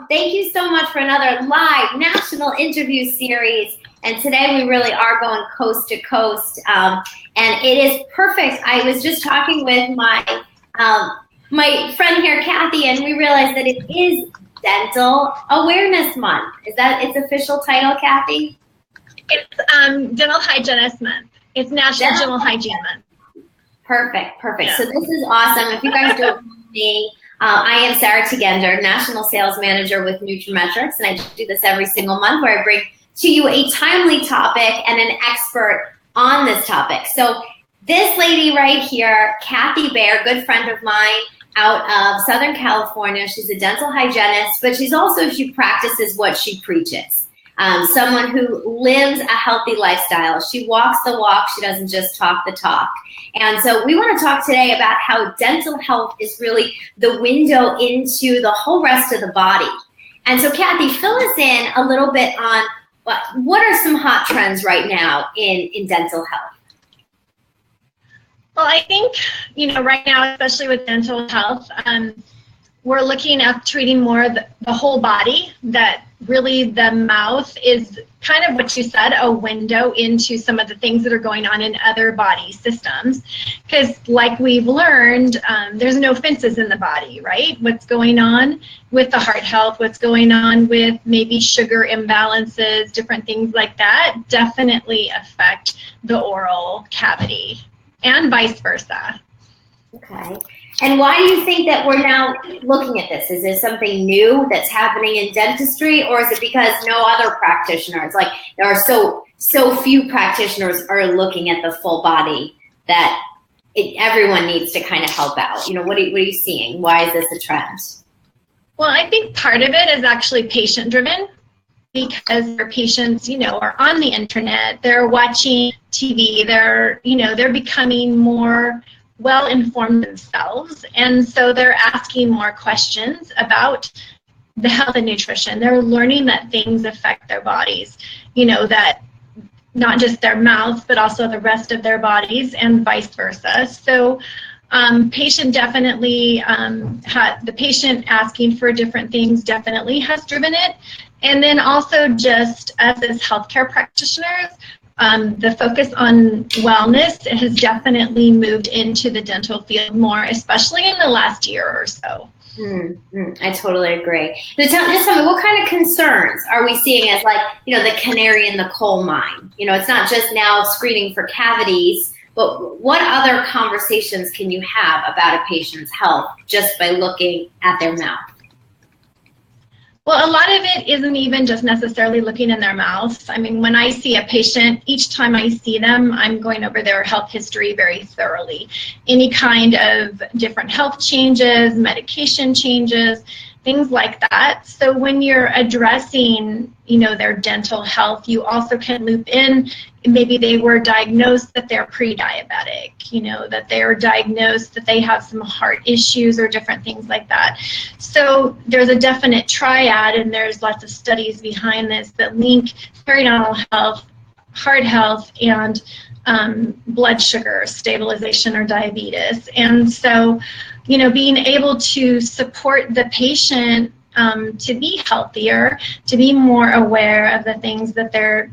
Thank you so much for another live national interview series. And today we really are going coast to coast. And it is perfect. I was just talking with my friend here, Kathy, and we realized that it is Dental Awareness Month. Is that its official title, Kathy? It's Dental Hygienist Month. It's National Dental Hygiene Month. Perfect. Yeah. So this is awesome. If you guys don't know me, I am Sarah Tugender, National Sales Manager with nutraMetrix, and I do this every single month where I bring to you a timely topic and an expert on this topic. So this lady right here, Kathy Bair, good friend of mine out of Southern California. She's a dental hygienist, but she practices what she preaches. Someone who lives a healthy lifestyle. She walks the walk. She doesn't just talk the talk. And so we want to talk today about how dental health is really the window into the whole rest of the body. And so Kathy, fill us in a little bit on what are some hot trends right now in dental health? Well, I think, right now, especially with dental health, we're looking at treating more of the whole body, that really the mouth is kind of what you said, a window into some of the things that are going on in other body systems. Because like we've learned, there's no fences in the body, right? What's going on with the heart health, what's going on with maybe sugar imbalances, different things like that definitely affect the oral cavity and vice versa. Okay. And why do you think that we're now looking at this? Is this something new that's happening in dentistry, or is it because no other practitioners, like there are so few practitioners are looking at the full body that everyone needs to kind of help out? What are you seeing? Why is this a trend? Well, I think part of it is actually patient driven, because their patients, are on the internet, they're watching TV, they're becoming more well-informed themselves, and so they're asking more questions about the health and nutrition. They're learning that things affect their bodies, that not just their mouths, but also the rest of their bodies and vice versa. So patient definitely, the patient asking for different things definitely has driven it. And then also just as healthcare practitioners, the focus on wellness has definitely moved into the dental field more, especially in the last year or so. I totally agree. Just tell me, what kind of concerns are we seeing as the canary in the coal mine? It's not just now screening for cavities, but what other conversations can you have about a patient's health just by looking at their mouth? Well, a lot of it isn't even just necessarily looking in their mouths. I mean, when I see a patient, each time I see them, I'm going over their health history very thoroughly. Any kind of different health changes, medication changes, things like that. So when you're addressing, their dental health, you also can loop in, maybe they were diagnosed that they're pre-diabetic, that they're diagnosed that they have some heart issues or different things like that. So there's a definite triad, and there's lots of studies behind this that link periodontal health, heart health, and blood sugar stabilization or diabetes. And so, being able to support the patient to be healthier, to be more aware of the things that they're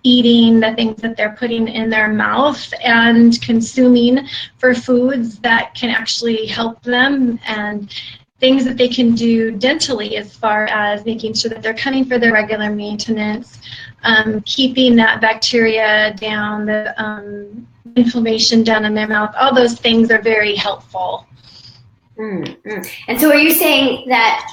eating, the things that they're putting in their mouth and consuming for foods that can actually help them, and things that they can do dentally as far as making sure that they're coming for their regular maintenance, keeping that bacteria down, the inflammation down in their mouth. All those things are very helpful. And so are you saying that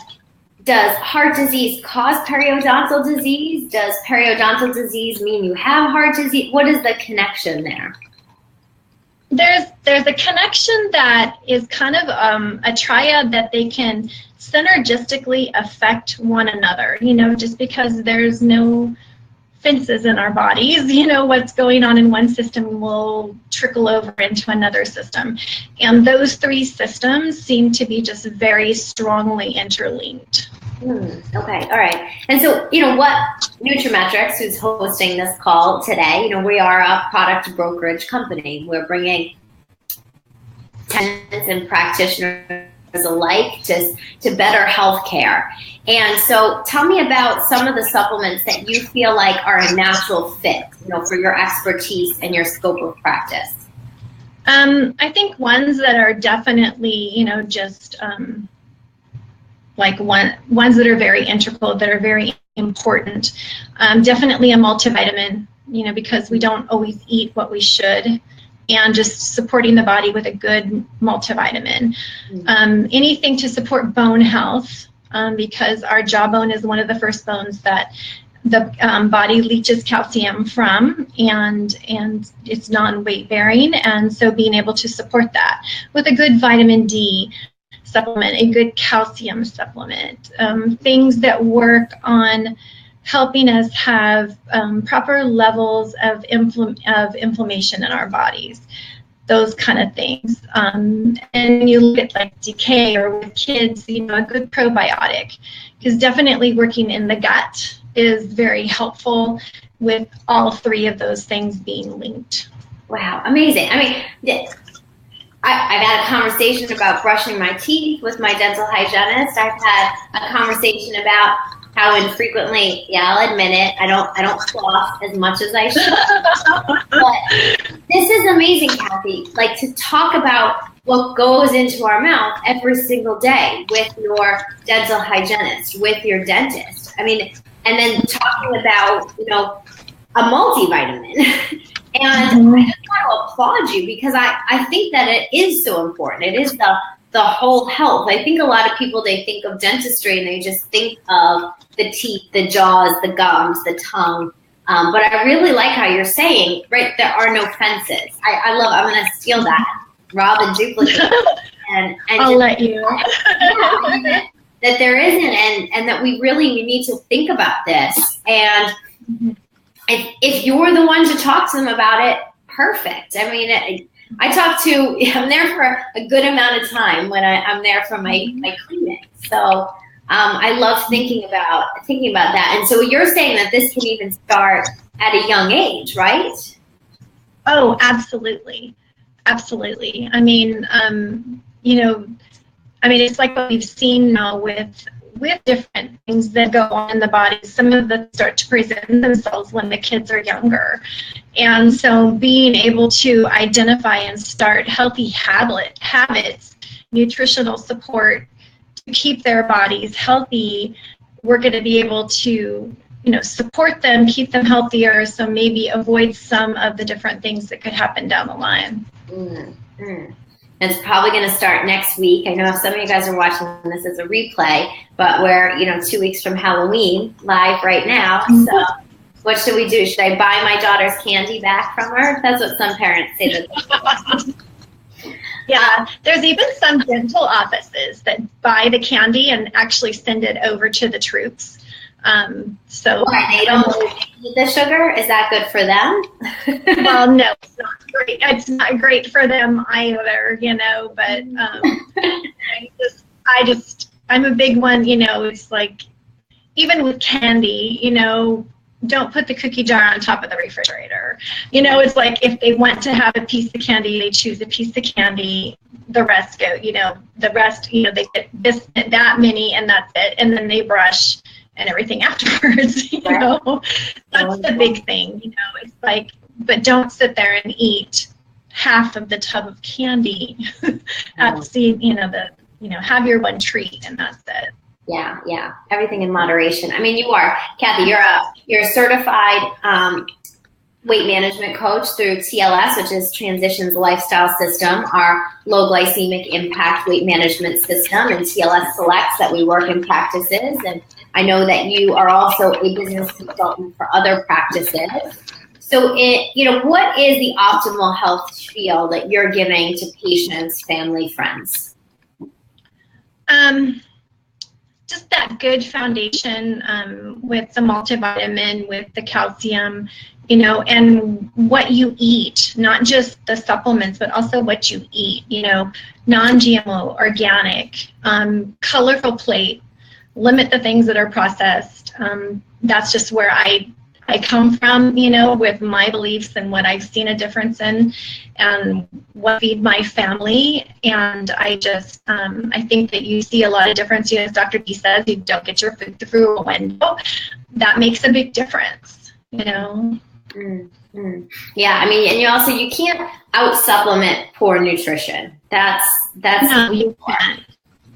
does heart disease cause periodontal disease? Does periodontal disease mean you have heart disease? What is the connection there? There's a connection that is kind of a triad that they can synergistically affect one another, just because there's no fences in our bodies, what's going on in one system will trickle over into another system. And those three systems seem to be just very strongly interlinked. Okay, all right. And so, what nutraMetrix, who's hosting this call today, we are a product brokerage company. We're bringing tenants and practitioners alike to better health care. And so tell me about some of the supplements that you feel like are a natural fit, for your expertise and your scope of practice. I think ones that are definitely, just like ones that are very integral, that are very important. Definitely a multivitamin, because we don't always eat what we should, and just supporting the body with a good multivitamin. Anything to support bone health, because our jawbone is one of the first bones that the body leaches calcium from, and it's non-weight bearing, and so being able to support that with a good vitamin D supplement, a good calcium supplement, things that work on helping us have proper levels of inflammation in our bodies, those kind of things. And you look at like decay, or with kids, a good probiotic, because definitely working in the gut is very helpful with all three of those things being linked. Wow, amazing. I mean, I've had a conversation about brushing my teeth with my dental hygienist. I've had a conversation about how infrequently, I'll admit it, I don't floss as much as I should. But this is amazing, Kathy. Like, to talk about what goes into our mouth every single day with your dental hygienist, with your dentist. I mean, and then talking about, a multivitamin. And I just want to applaud you, because I think that it is so important. It is the whole health. I think a lot of people, they think of dentistry and they just think of the teeth, the jaws, the gums, the tongue. But I really like how you're saying, right, there are no fences. I'm going to steal that, rob and duplicate. And I'll let you. That there isn't, and that we need to think about this. And if you're the one to talk to them about it, perfect. I mean, I'm there for a good amount of time when I'm there for my clinic. So I love thinking about that. And so you're saying that this can even start at a young age, right? Oh, absolutely. Absolutely. I mean, it's like what we've seen now with different things that go on in the body. Some of them start to present themselves when the kids are younger. And so being able to identify and start healthy habits, nutritional support to keep their bodies healthy, we're going to be able to, support them, keep them healthier, so maybe avoid some of the different things that could happen down the line. It's probably going to start next week. I know some of you guys are watching this as a replay, but we're 2 weeks from Halloween, live right now. So what should we do? Should I buy my daughter's candy back from her? That's what some parents say. Yeah, there's even some dental offices that buy the candy and actually send it over to the troops. So why, they don't eat the sugar? Is that good for them? Well, no, it's not great. It's not great for them either, but I'm a big one, it's like, even with candy, don't put the cookie jar on top of the refrigerator. It's like, if they want to have a piece of candy, they choose a piece of candy. The rest go, they get this, that many, and that's it. And then they brush and everything afterwards, That's the big thing, It's like, but don't sit there and eat half of the tub of candy. Have your one treat and that's it. Yeah. Everything in moderation. I mean, you are, Kathy, you're a certified weight management coach through TLS, which is Transitions Lifestyle System, our low glycemic impact weight management system, and TLS selects that we work in practices. And I know that you are also a business consultant for other practices. So, what is the optimal health feel that you're giving to patients, family, friends? Just that good foundation with the multivitamin, with the calcium, and what you eat, not just the supplements, but also what you eat, non-GMO, organic, colorful plate, limit the things that are processed. That's just where I I come from, you know, with my beliefs and what I've seen a difference in, and what feed my family. And I just, I think that you see a lot of difference. You know, as Dr. B says, you don't get your food through a window. That makes a big difference, you know. Mm-hmm. Yeah, I mean, and you can't out supplement poor nutrition. That's no, you can't.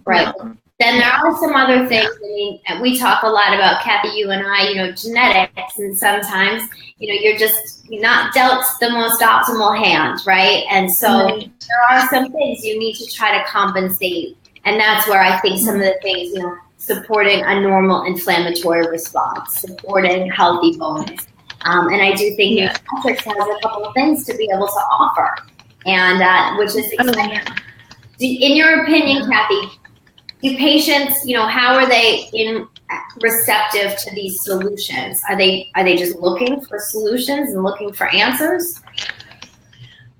Right. No. Then there are some other things. I mean, and we talk a lot about, Kathy, you and I, you know, genetics, and sometimes, you know, you're not dealt the most optimal hand, right? And so there are some things you need to try to compensate. And that's where I think some of the things, you know, supporting a normal inflammatory response, supporting healthy bones. And I do think nutraMetrix has a couple of things to be able to offer, and which is exciting. In your opinion, Kathy, do patients, you know, how are they receptive to these solutions? Are they just looking for solutions and looking for answers?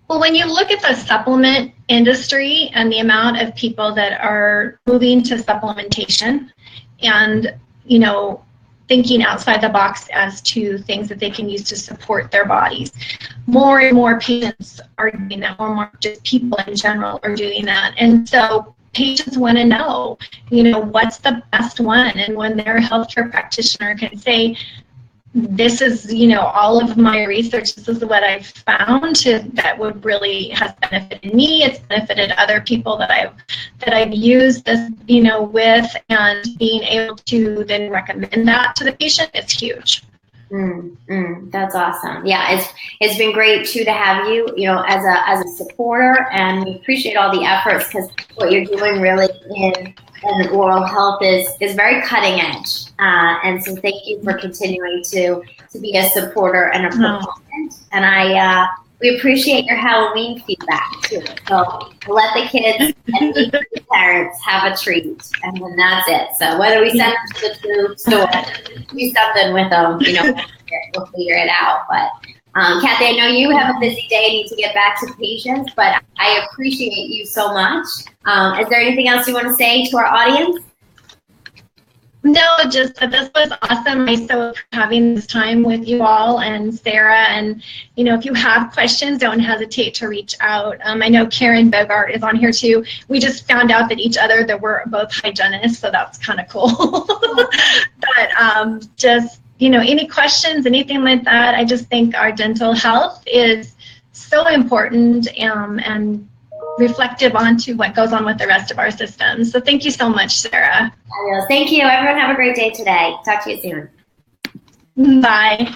Well, when you look at the supplement industry and the amount of people that are moving to supplementation and, you know, thinking outside the box as to things that they can use to support their bodies, more and more patients are doing that, more and more just people in general are doing that. And so patients want to know, you know, what's the best one? And when their healthcare practitioner can say, this is, you know, all of my research, this is what I've found that would really has benefited me, it's benefited other people that I've used this, you know, with, and being able to then recommend that to the patient is huge. That's awesome. Yeah, it's been great too to have you, you know, as a supporter, and we appreciate all the efforts, because what you're doing really in oral health is very cutting edge. And so thank you for continuing to be a supporter and a proponent. And we appreciate your Halloween feedback too. So let the kids and the parents have a treat, and then that's it. So whether we send them to the food store, do something with them, you know, we'll figure it out. But Kathy, I know you have a busy day and need to get back to patients, but I appreciate you so much. Is there anything else you want to say to our audience? No, just that this was awesome. I so having this time with you all and Sarah. And, you know, if you have questions, don't hesitate to reach out. I know Karen Bogart is on here too. We just found out that that we're both hygienists, so that's kind of cool. But just, you know, any questions, anything like that, I just think our dental health is so important and reflective onto what goes on with the rest of our systems. So thank you so much, Sarah. Thank you. Everyone have a great day today. Talk to you soon. Bye.